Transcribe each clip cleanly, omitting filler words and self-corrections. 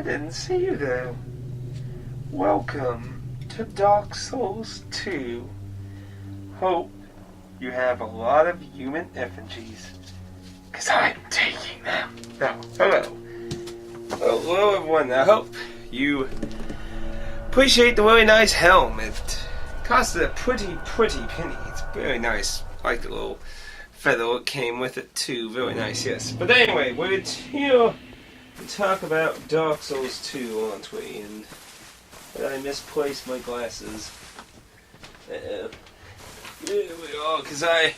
didn't see you though. Welcome to Dark Souls 2. Hope you have a lot of human effigies, because I'm taking them. Now, hello. Hello everyone, I hope you appreciate the really nice helm. It costed a pretty penny. It's very nice. I like the little feather it came with it too. Very nice, yes. But anyway, we're here to talk about Dark Souls 2, aren't we? And I misplaced my glasses. Here we are, because I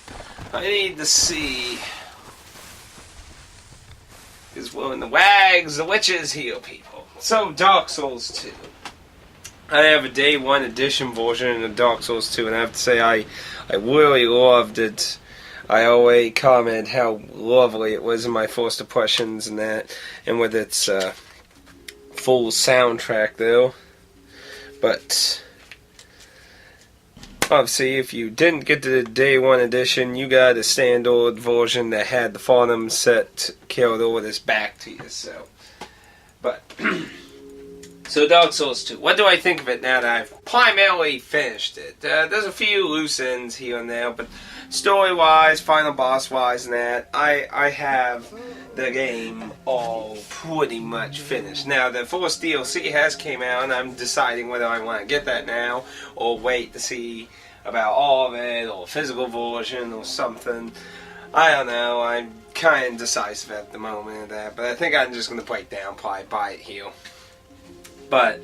need to see. Because, well, in the wags, the witches heal people. So, Dark Souls 2. I have a Day 1 edition version of Dark Souls 2, and I have to say I really loved it. I always comment how lovely it was in my first impressions and that, and with its full soundtrack, though. But obviously, if you didn't get the Day 1 edition, you got a standard version that had the Farnham set carried over this back to you. So, but so Dark Souls 2. What do I think of it now that I've primarily finished it? There's a few loose ends here and there, but story-wise, final boss-wise, and that, I have the game all pretty much finished. Now, the first DLC has came out, and I'm deciding whether I want to get that now, or wait to see about all of it, or a physical version, or something. I don't know, I'm kind of indecisive at the moment of that, but I think I'm just going to break down, probably buy it here. But,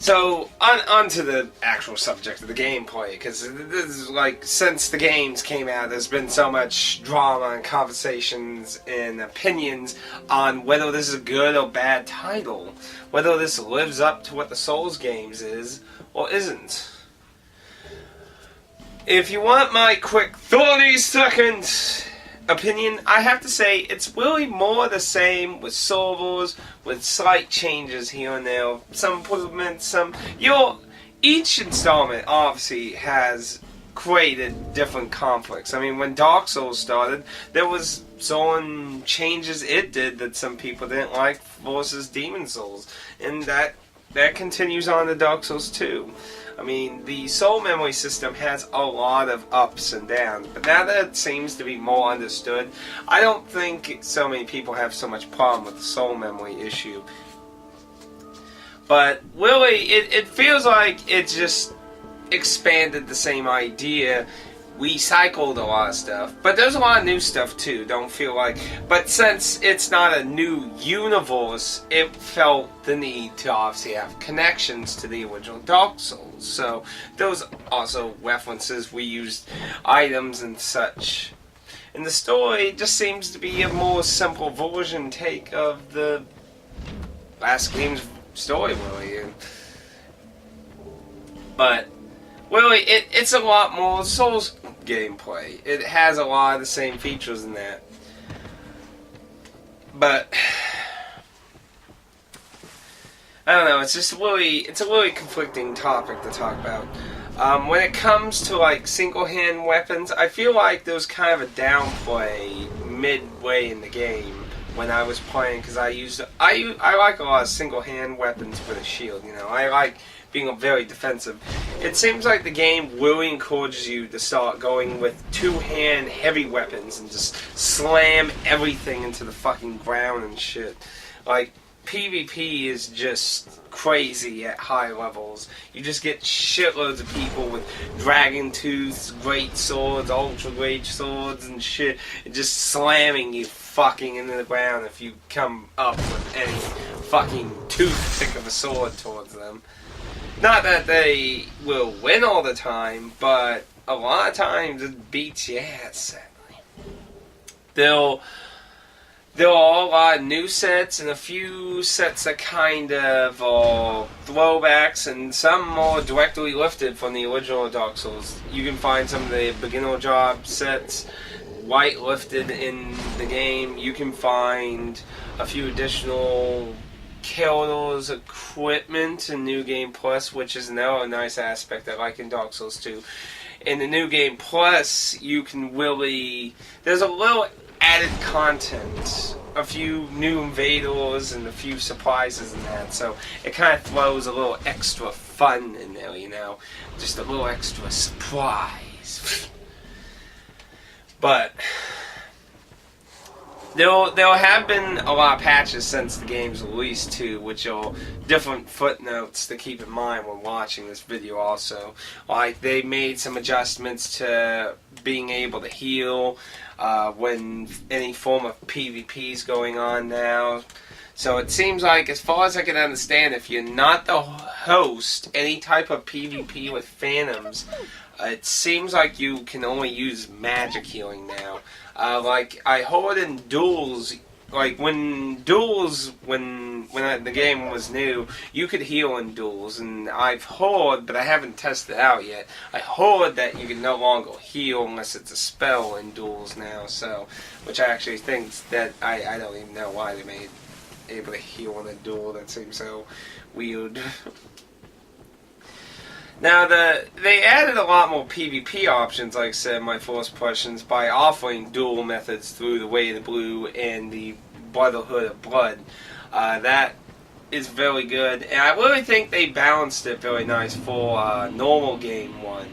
so, on to the actual subject of the gameplay, because this is like, since the games came out, there's been so much drama and conversations and opinions on whether this is a good or bad title, whether this lives up to what the Souls games is, or isn't. If you want my quick 30-second opinion, I have to say it's really more the same with servers, with slight changes here and there, some improvements, each installment obviously has created different conflicts. I mean, when Dark Souls started, there was some changes it did that some people didn't like versus Demon Souls, and that continues on to Dark Souls 2. I mean, the soul memory system has a lot of ups and downs, but now that it seems to be more understood, I don't think so many people have so much problem with the soul memory issue. But really, it feels like it just expanded the same idea, recycled a lot of stuff, but there's a lot of new stuff too, don't feel like. But since it's not a new universe, it felt the need to obviously have connections to the original Dark Souls. So those also references, we used items and such. And the story just seems to be a more simple version take of the last game's story, really. But really, it's a lot more Souls gameplay. It has a lot of the same features in that. But I don't know, it's a really conflicting topic to talk about. When it comes to like single-hand weapons, I feel like there was kind of a downplay midway in the game when I was playing, because I like a lot of single-hand weapons with a shield, you know. I like being very defensive. It seems like the game really encourages you to start going with two-hand heavy weapons and just slam everything into the fucking ground and shit. Like, PvP is just crazy at high levels. You just get shitloads of people with dragon tooths, great swords, ultra great swords and shit, and just slamming you fucking into the ground if you come up with any fucking toothpick of a sword towards them. Not that they will win all the time, but a lot of times it beats your ass, sadly. There are a lot of new sets and a few sets that kind of are throwbacks and some more directly lifted from the original Dark Souls. You can find some of the beginner job sets white lifted in the game. You can find a few additional Killer's equipment in New Game Plus, which is another nice aspect I like in Dark Souls 2. In the New Game Plus, you can really... there's a little added content a few new invaders and a few surprises and that. So it kind of throws a little extra fun in there, you know, just a little extra surprise. But there have been a lot of patches since the game's release too, which are different footnotes to keep in mind when watching this video also. Like, they made some adjustments to being able to heal when any form of PvP is going on now. So it seems like, as far as I can understand, if you're not the host, any type of PvP with Phantoms, it seems like you can only use magic healing now. Like, I heard in duels, like when the game was new, you could heal in duels, and I've heard, but I haven't tested it out yet, I heard that you can no longer heal unless it's a spell in duels now, so, which I actually think that, I don't even know why they made able to heal in a duel. That seems so weird. Now, they added a lot more PvP options, like I said in my first questions, by offering dual methods through the Way of the Blue and the Brotherhood of Blood. That is very good, and I really think they balanced it very nice for normal game 1,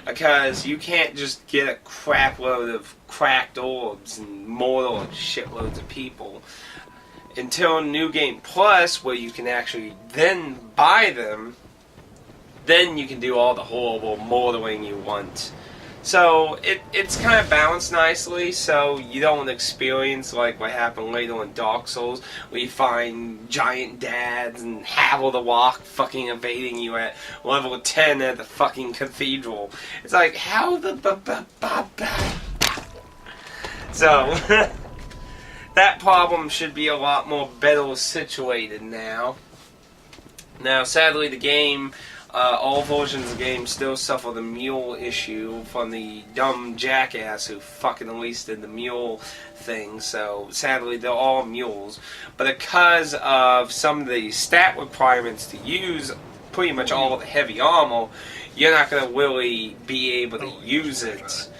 because you can't just get a crap load of cracked orbs and mortal shitloads of people until New Game Plus, where you can actually then buy them. Then you can do all the horrible mortaling you want. So it's kind of balanced nicely, so you don't experience like what happened later in Dark Souls, where you find giant dads and Havel the Walk fucking evading you at level 10 at the fucking cathedral. It's like, how the So that problem should be a lot more better situated now. Now, sadly, the game, all versions of the game still suffer the mule issue from the dumb jackass who fucking released the mule thing. So, sadly, they're all mules. But because of some of the stat requirements to use pretty much all of the heavy armor, you're not going to really be able to use it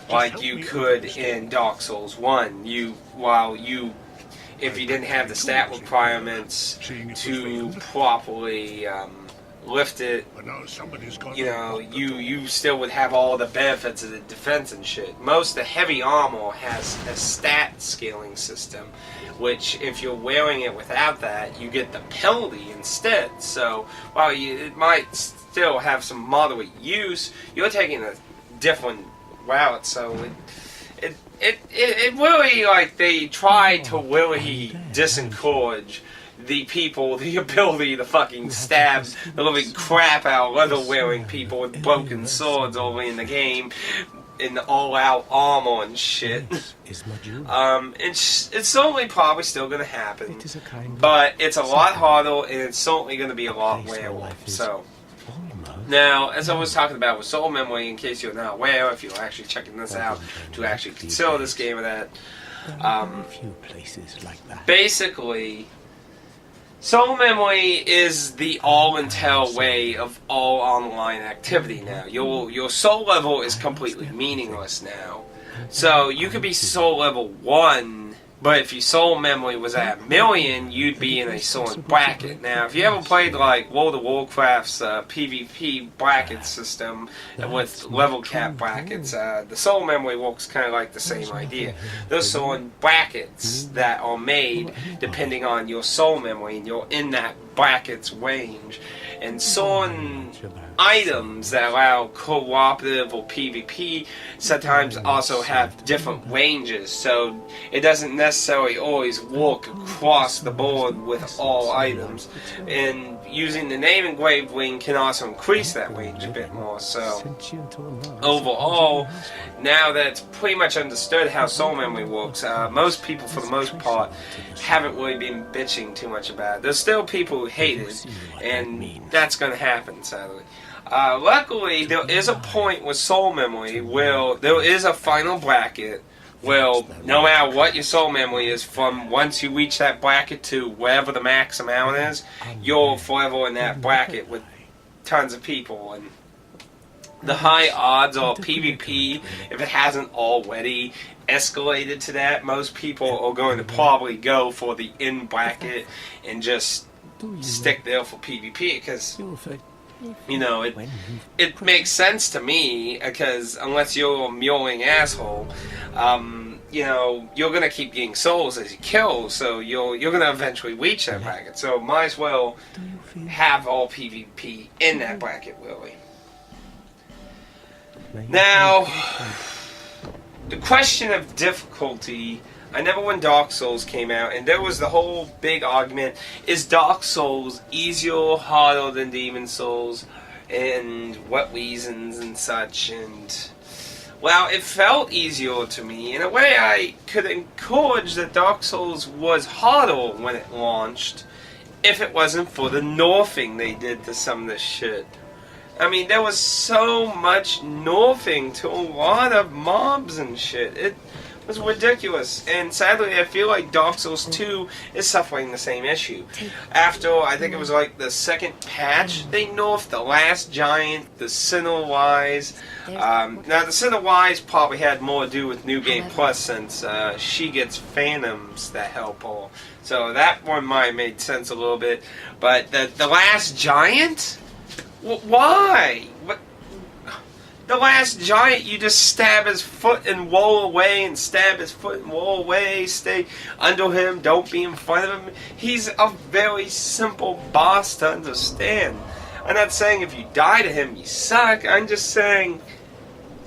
like you could in Dark Souls 1. If you didn't have the stat requirements to properly lift it, you know, you still would have all the benefits of the defense and shit. Most of the heavy armor has a stat scaling system, which if you're wearing it without that, you get the penalty instead. So while it might still have some moderate use, you're taking a different route. So it really, like, they try to really disencourage the people, the ability to fucking stab the living crap out leather-wearing people with broken swords over in the game in all-out armor and shit. It's certainly probably still going to happen, but it's a lot harder, and it's certainly going to be a lot rarer. So, now, as I was talking about with Soul Memory, in case you're not aware, if you're actually checking this out, to actually consider this game or that, basically, Soul Memory is the all-entail way of all online activity now. Your soul level is completely meaningless now. So you could be soul level 1, but if your soul memory was at 1,000,000, you'd be in a certain bracket. Now, if you ever played like World of Warcraft's PvP bracket system with level cap brackets, the soul memory works kind of like the same idea. There's certain brackets that are made depending on your soul memory, and you're in that bracket's range. And certain items that allow cooperative or PvP sometimes also have different ranges, so it doesn't necessarily always work across the board with all items. And using the name engraved ring can also increase that range a bit more. So overall, now that it's pretty much understood how soul memory works, most people, for the most part, haven't really been bitching too much about it. There's still people who hate it, and that's going to happen, sadly. Luckily, there is a point with soul memory where there is a final bracket where no matter what your soul memory is, from once you reach that bracket to wherever the max amount is, you're forever in that bracket with tons of people. And the high odds or PvP, if it hasn't already escalated to that, most people are going to probably go for the in bracket and just stick there for PvP, because you know, it makes sense to me, because unless you're a mewling asshole, you know, you're gonna keep getting souls as you kill, so you're gonna eventually reach that bracket. So might as well have all PvP in that bracket, really. Now, the question of difficulty, I remember when Dark Souls came out, and there was the whole big argument, is Dark Souls easier or harder than Demon Souls, and what reasons and such, and... well, it felt easier to me. In a way, I could encourage that Dark Souls was harder when it launched, if it wasn't for the nerfing they did to some of this shit. I mean, there was so much nerfing to a lot of mobs and shit. It was ridiculous. And sadly, I feel like Dark Souls 2 is suffering the same issue. After, I think it was like the second patch, they nerfed the Last Giant, the Sinner Wise. Now, the Sinner Wise probably had more to do with New Game Plus, since she gets phantoms that help her. So that one might have made sense a little bit. But the Last Giant? Why? What? The Last Giant, you just stab his foot and roll away, and stab his foot and roll away, stay under him, don't be in front of him. He's a very simple boss to understand. I'm not saying if you die to him, you suck. I'm just saying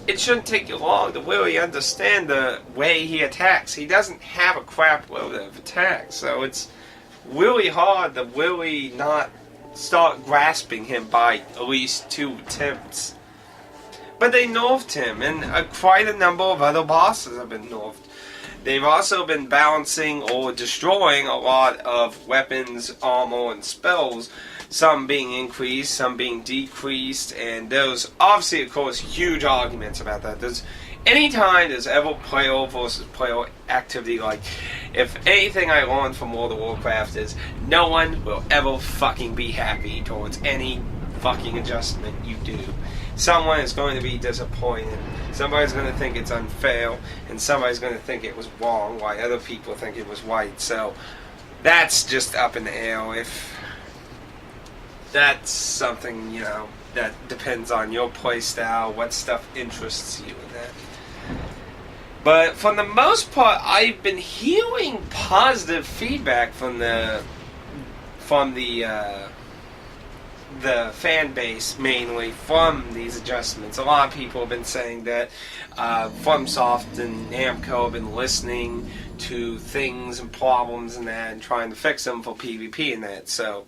it shouldn't take you long to really understand the way he attacks. He doesn't have a crap load of attacks, so it's really hard to really not start grasping him by at least 2 attempts. But they nerfed him, and quite a number of other bosses have been nerfed. They've also been balancing or destroying a lot of weapons, armor, and spells. Some being increased, some being decreased, and there's obviously, of course, huge arguments about that. Anytime there's ever player versus player activity, like, if anything I learned from World of Warcraft is, no one will ever fucking be happy towards any fucking adjustment you do. Someone is going to be disappointed. Somebody's going to think it's unfair, and somebody's going to think it was wrong, while other people think it was right. So that's just up in the air. If that's something, you know, that depends on your playstyle, what stuff interests you in that. But for the most part, I've been hearing positive feedback from the fan base, mainly from these adjustments. A lot of people have been saying that FromSoft and Namco have been listening to things and problems and that, and trying to fix them for PvP and that. So,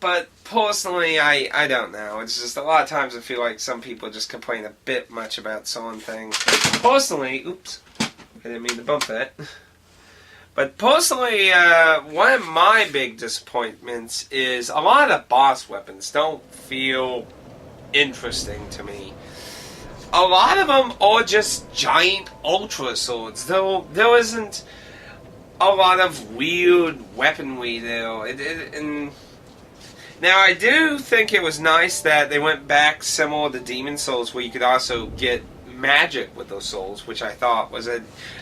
but personally, I don't know. It's just a lot of times I feel like some people just complain a bit much about certain things. Personally, oops, I didn't mean to bump that. But personally, one of my big disappointments is a lot of the boss weapons don't feel interesting to me. A lot of them are just giant ultra swords. There isn't a lot of weird weaponry there. Now, I do think it was nice that they went back similar to Demon Souls, where you could also get magic with those souls, which I thought was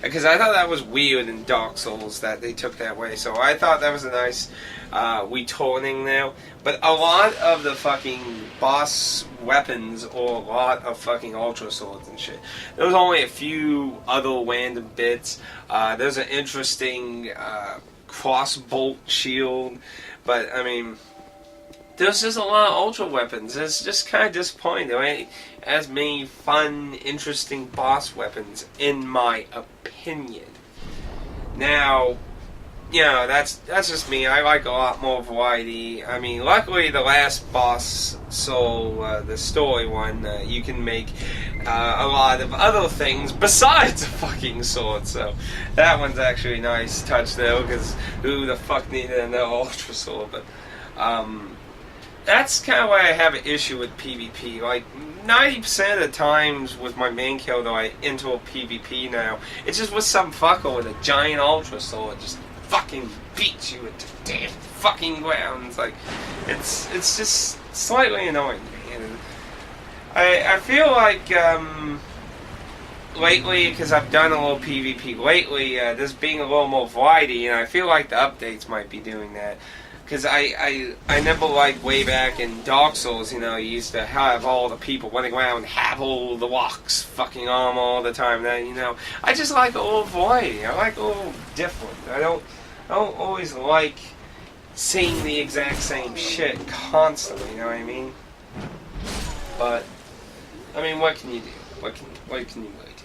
because I thought that was weird in Dark Souls that they took that way. So I thought that was a nice returning there. But a lot of the fucking boss weapons or a lot of fucking ultra swords and shit. There was only a few other random bits. There's an interesting crossbolt shield, but I mean, there's just a lot of ultra weapons. It's just kind of disappointing. There ain't as many fun, interesting boss weapons, in my opinion. Now, you know, that's just me. I like a lot more variety. I mean, luckily the last boss soul, the story one, you can make a lot of other things besides a fucking sword. So that one's actually a nice touch there, because who the fuck needed another ultra sword? But that's kind of why I have an issue with PvP. Like, 90% of the times with my main kill, though, I enter a PvP now, it's just with some fucker with a giant ultra sword just fucking beats you into the damn fucking ground. It's like, it's just slightly annoying to me. And I feel like lately, because I've done a little PvP lately, there's being a little more variety, and I feel like the updates might be doing that. Because I never liked way back in Dark Souls, you used to have all the people running around and have all the walks fucking on all the time. Then, I just like a little variety. I like a little different. I don't always like seeing the exact same shit constantly, you know what I mean? But, I mean, what can you do? What can you really do?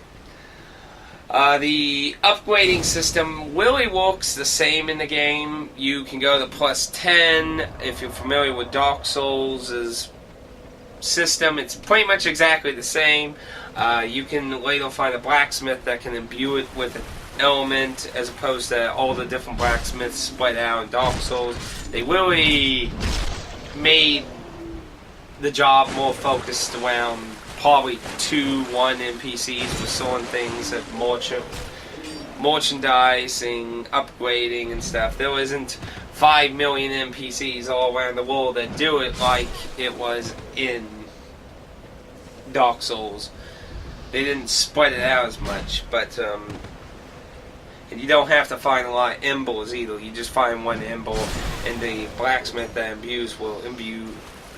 The upgrading system really works the same in the game. You can go to plus 10 if you're familiar with Dark Souls' system. It's pretty much exactly the same. You can later find a blacksmith that can imbue it with an element as opposed to all the different blacksmiths spread out in Dark Souls. They really made the job more focused around probably 2-1 NPCs for selling things at merchandising, upgrading and stuff. There isn't 5 million NPCs all around the world that do it like it was in Dark Souls. They didn't spread it out as much, but and you don't have to find a lot of embers either. You just find one ember, and the blacksmith that imbues will imbue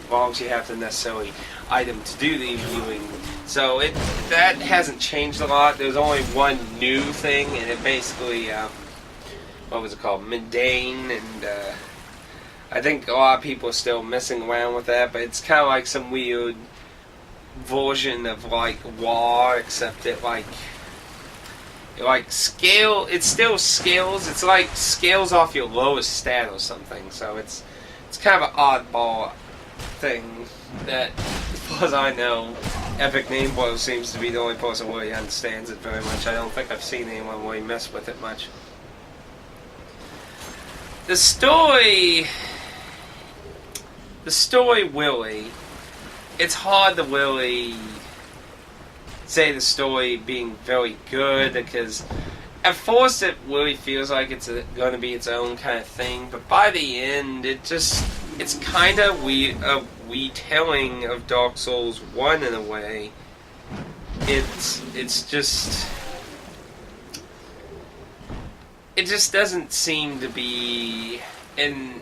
as long as you have the necessary item to do the imbuing. So that hasn't changed a lot. There's only one new thing, and it basically, what was it called? Mundane, and I think a lot of people are still messing around with that, but it's kind of like some weird version of like War, except it it still scales. It's like scales off your lowest stat or something. So it's kind of an oddball thing that, as far as I know, Epic Nameblow seems to be the only person who really understands it very much. I don't think I've seen anyone really mess with it much. The story really, it's hard to really say the story being very good, because at first it really feels like it's going to be its own kind of thing, but by the end it's kind of a retelling of Dark Souls 1 in a way. It's just, it just doesn't seem to be, and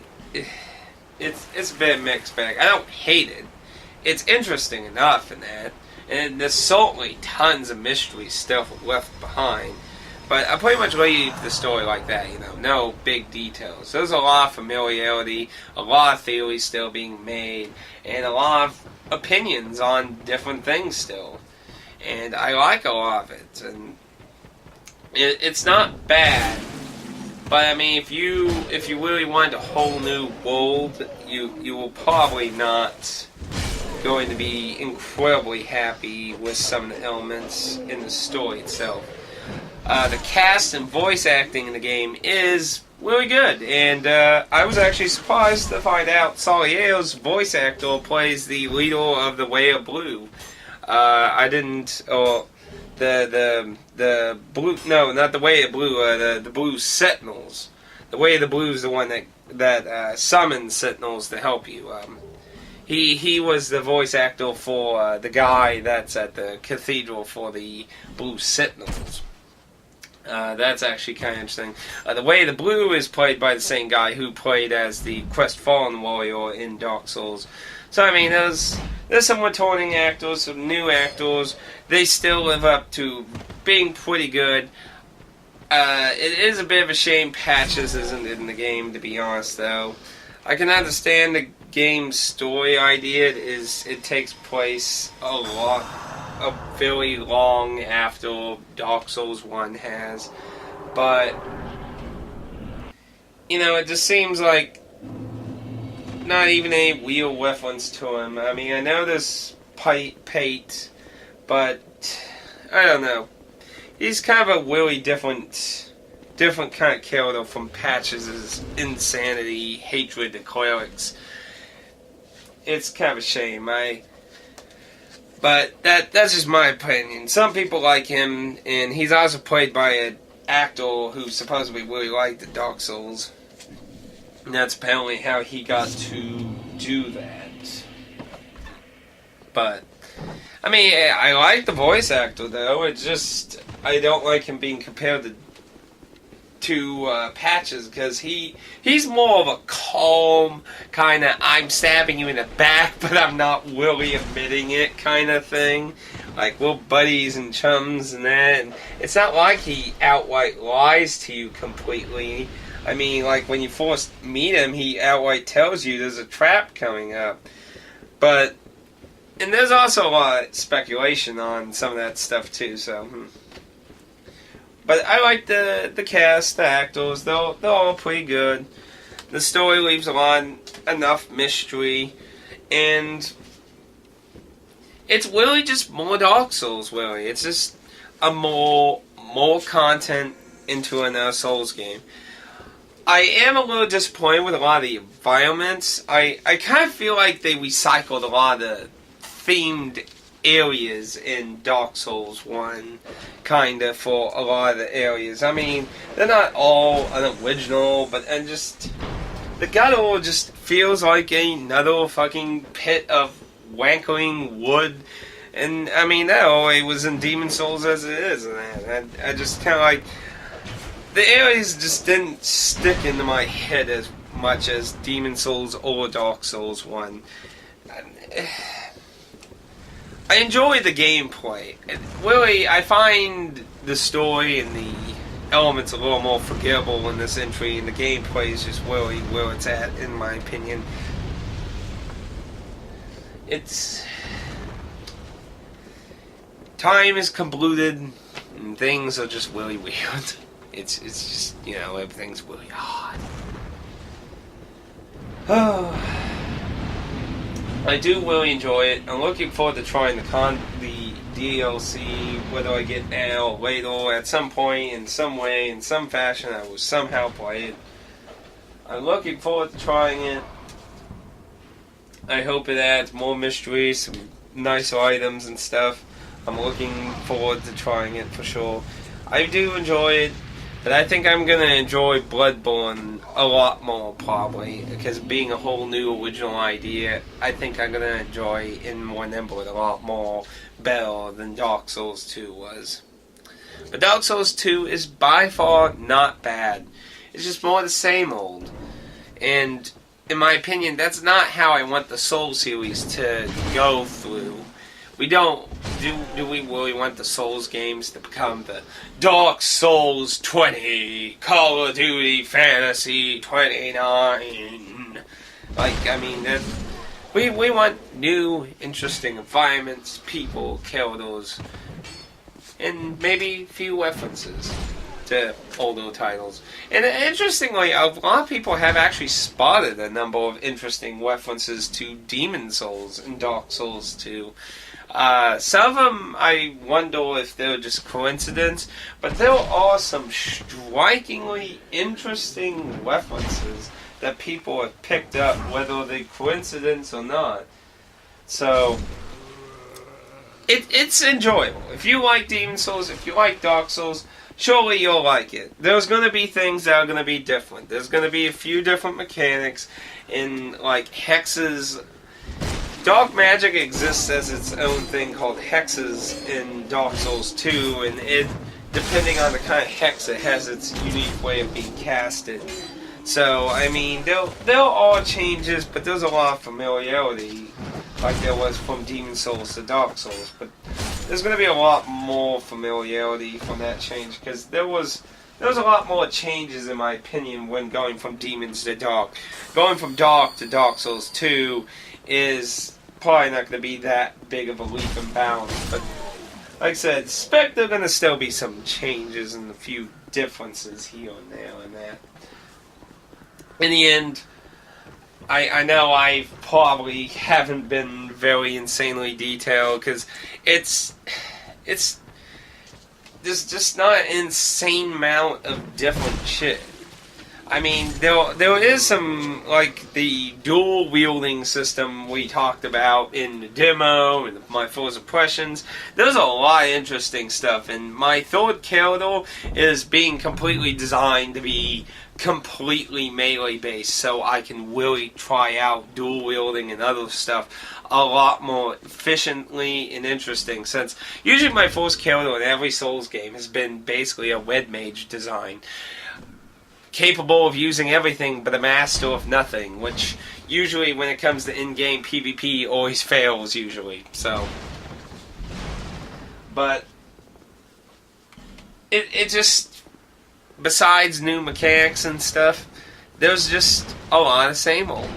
it's a bit mixed bag. I don't hate it. It's interesting enough in that, and there's certainly tons of mystery stuff left behind. But I pretty much leave the story like that, no big details. There's a lot of familiarity, a lot of theories still being made, and a lot of opinions on different things still. And I like a lot of it, and it's not bad. But I mean, if you really want a whole new world, you will probably not going to be incredibly happy with some of the elements in the story itself. The cast and voice acting in the game is really good, and I was actually surprised to find out Solier's voice actor plays the leader of the Way of Blue. I didn't, or the blue, no, not the Way of Blue, the Blue Sentinels. The Way of the Blue is the one that summons Sentinels to help you. He was the voice actor for the guy that's at the cathedral for the Blue Sentinels. That's actually kind of interesting. The Way of the Blue is played by the same guy who played as the Crestfallen Warrior in Dark Souls. So I mean, there's some returning actors, some new actors. They still live up to being pretty good. It is a bit of a shame Patches isn't in the game, to be honest, though. I can understand the game's story idea. It takes place a very long after Dark Souls 1 has, but it just seems like not even a real reference to him. I mean, I know there's Pate, but I don't know. He's kind of a really different kind of character from Patches' insanity, hatred to clerics. It's kind of a shame. But that's just my opinion. Some people like him, and he's also played by an actor who supposedly really liked the Dark Souls. And that's apparently how he got to do that. But I mean, I like the voice actor though. It's just I don't like him being compared to Patches, because he's more of a calm kind of I'm stabbing you in the back, but I'm not really admitting it kind of thing. Like we're buddies and chums and that. And it's not like he outright lies to you completely. I mean, like when you first meet him, he outright tells you there's a trap coming up. But and there's also a lot of speculation on some of that stuff too. So. But I like the cast, the actors. They're all pretty good. The story leaves a lot enough mystery, and it's really just more Dark Souls. Really, it's just a more content into another Souls game. I am a little disappointed with a lot of the environments. I kind of feel like they recycled a lot of the themed areas in Dark Souls 1, kinda, for a lot of the areas. I mean, they're not all unoriginal, but and just the guttural just feels like another fucking pit of wankling wood. And I mean, that always was in Demon Souls as it is, and I just kind of like the areas just didn't stick into my head as much as Demon Souls or Dark Souls 1. I enjoy the gameplay. Really, I find the story and the elements a little more forgettable in this entry, and the gameplay is just really where it's at, in my opinion. It's... time is convoluted, and things are just really weird. It's just, you know, everything's really odd. Oh... I do really enjoy it. I'm looking forward to trying the DLC, whether I get now or later, at some point, in some way, in some fashion, I will somehow play it. I'm looking forward to trying it. I hope it adds more mystery, some nicer items and stuff. I'm looking forward to trying it for sure. I do enjoy it. But I think I'm going to enjoy Bloodborne a lot more, probably, because being a whole new original idea, I think I'm going to enjoy In More Nimble a lot more better than Dark Souls 2 was. But Dark Souls 2 is by far not bad. It's just more the same old. And, in my opinion, that's not how I want the Souls series to go through. We don't... Do we really want the Souls games to become the Dark Souls 20, Call of Duty Fantasy 29? Like, I mean, we want new, interesting environments, people, characters, and maybe a few references to older titles. And interestingly, a lot of people have actually spotted a number of interesting references to Demon Souls and Dark Souls 2. Some of them, I wonder if they're just coincidence, but there are some strikingly interesting references that people have picked up, whether they're coincidence or not. So, it's enjoyable. If you like Demon Souls, if you like Dark Souls, surely you'll like it. There's going to be things that are going to be different. There's going to be a few different mechanics in, like, hexes. Dark magic exists as its own thing called hexes in Dark Souls 2, and it, depending on the kind of hex, it has its unique way of being casted. So, I mean, there are changes, but there's a lot of familiarity, like there was from Demon Souls to Dark Souls. But there's going to be a lot more familiarity from that change, because there was a lot more changes, in my opinion, when going from Demons to Dark. Going from Dark to Dark Souls 2 is probably not going to be that big of a leap and bounds, but like I said, expect there are going to still be some changes and a few differences here and there and that. In the end, I know I probably haven't been very insanely detailed, because it's there's just not an insane amount of different shit. I mean, there is some, like, the dual wielding system we talked about in the demo and my Forza impressions. There's a lot of interesting stuff, and my third character is being completely designed to be completely melee based, so I can really try out dual wielding and other stuff a lot more efficiently and interesting, since usually my first character in every Souls game has been basically a red mage design, capable of using everything but a master of nothing, which usually when it comes to in-game PvP always fails usually. So, but it just, besides new mechanics and stuff, there's just a lot of same old.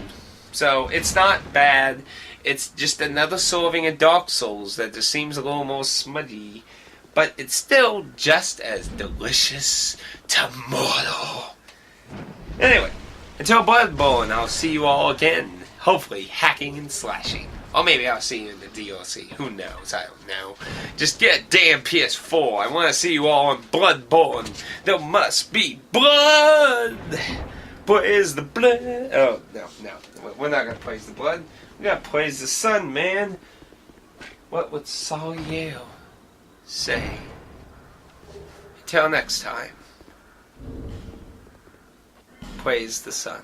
So it's not bad. It's just another serving of Dark Souls that just seems a little more smudgy, but it's still just as delicious tomorrow. Anyway, until Bloodborne, I'll see you all again, hopefully hacking and slashing. Or maybe I'll see you in the DLC. Who knows? I don't know. Just get a damn PS4. I want to see you all in Bloodborne. There must be blood! Praise the blood. Oh, no. We're not going to praise the blood. We got to praise the sun, man. What would Saliel say? Until next time. Praise the sun.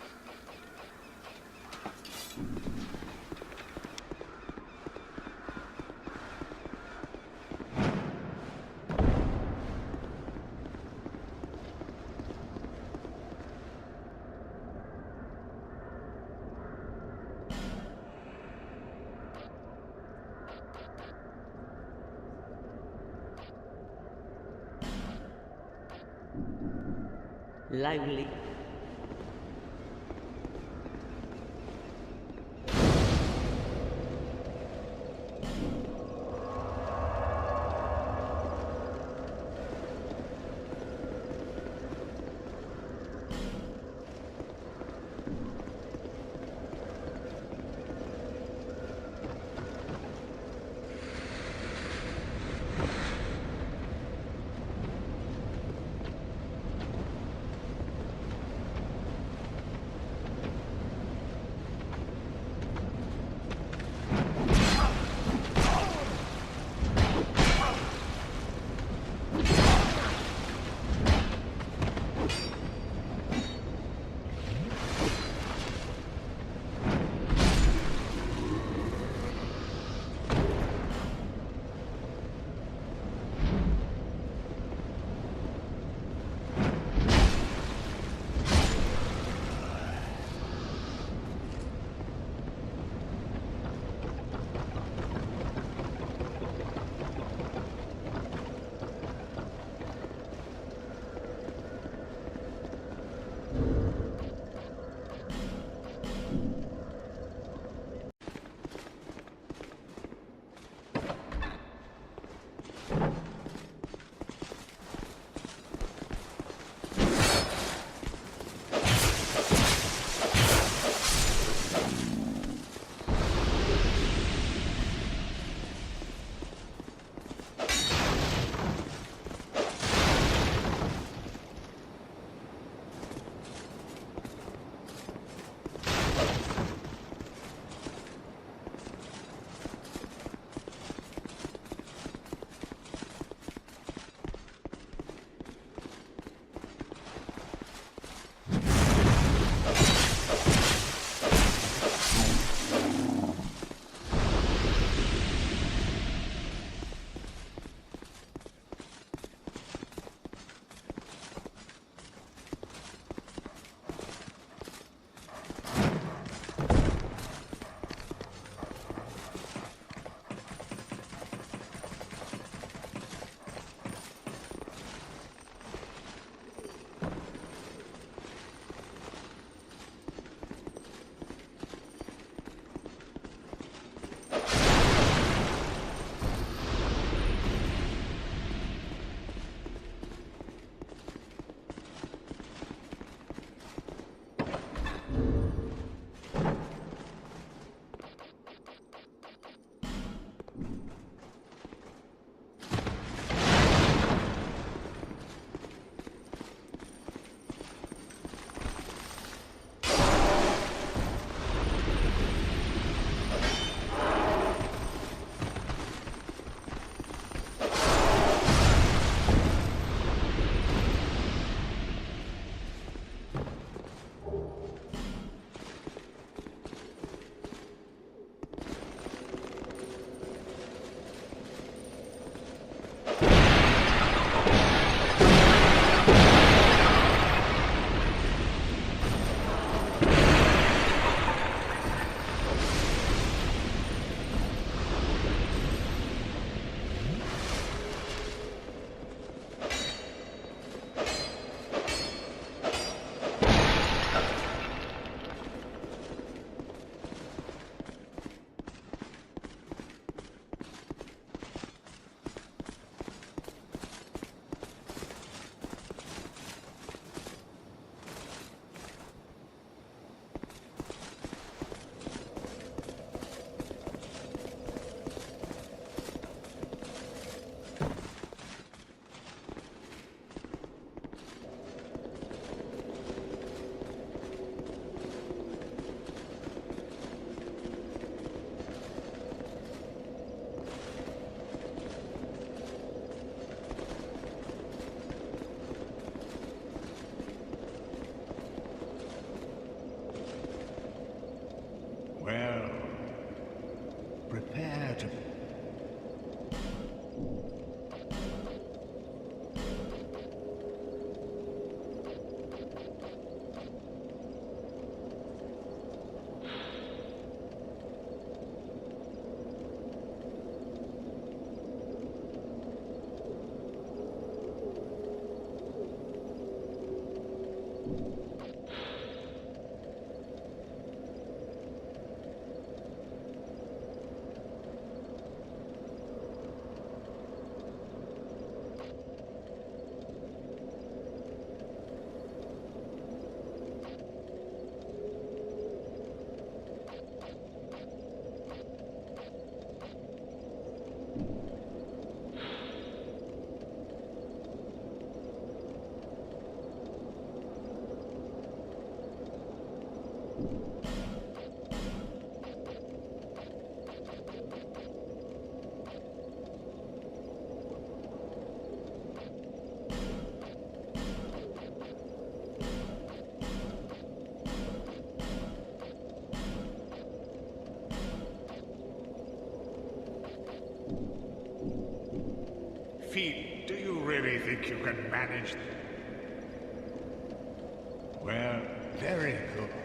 Lively. Pete, do you really think you can manage? Well, very good.